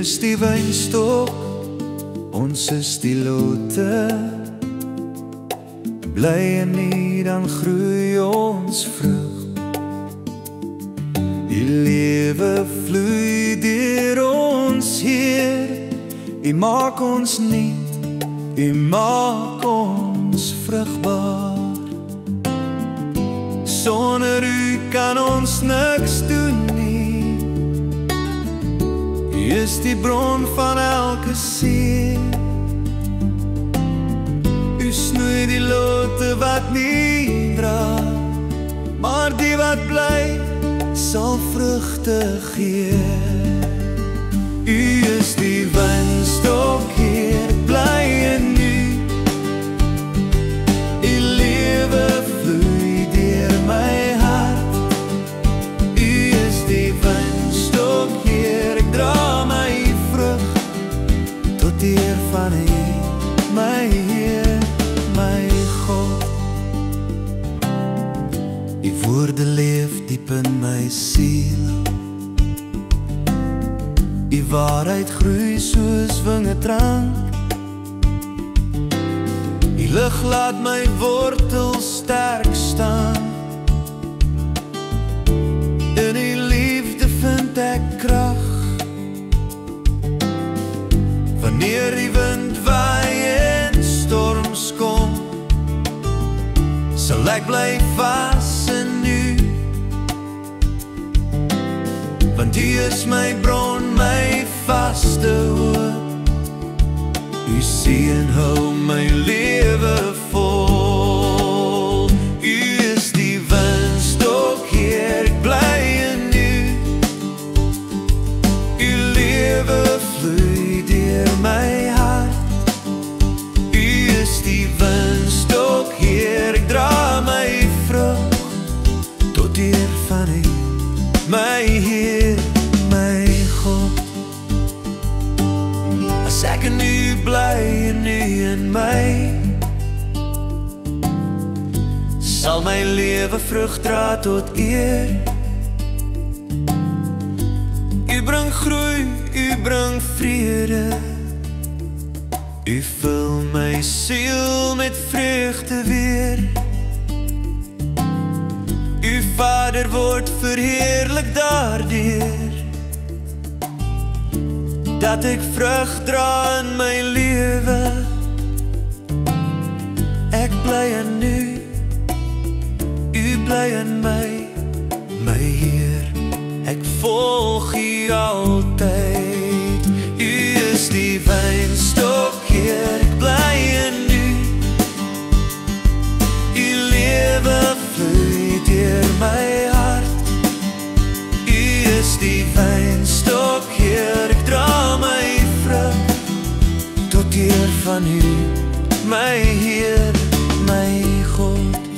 is die wynstok, ons is die lote. Bly en nie, dan groei ons vrug. Die lewe vloei deur ons, Heer. U maak ons nuut, U maak ons vrugbaar. Sonder U kan ons niks doen nie. U is die bron van elke seën. U snoei die lote wat nie dra, maar die wat bly sal vrugte gee. U is die wynstok, Heer, bly in U. U lewe vloei deur my hart. U is die wynstok, Heer, ek dra my vrug tot eer van U, my Heer, my God. U woorde leef diep in my siel. Die waarheid groei soos wingerdrank. Die lig laat my wortels sterk staan. In die liefde vind ek krag. Wanneer die wind waai en storms kom, sal ek bly vas in U. Want U is my bron, my vaste hoop. U seën hou my lewe vol. U is die wynstok, Heer, ek bly in U. U lewe vloei deur my hart. U is die wynstok, Heer, ek dra my vrug tot eer van U, my Heer, my God. As ek in U bly en U in my, sal my lewe vrug dra tot eer. U bring groei, U bring vrede. U vul my siel met vreugde weer. U Vader word verheerlik daardeur, dat ek vrug dra in my lewe. Ek bly in U, U bly in my, my Heer, ek volg U altyd. U is die wynstok, Heer, ek bly in U. U lewe vloei deur my hart. U is die wynstok, Heer, ek dra my vrug tot eer van U, my Heer, my God.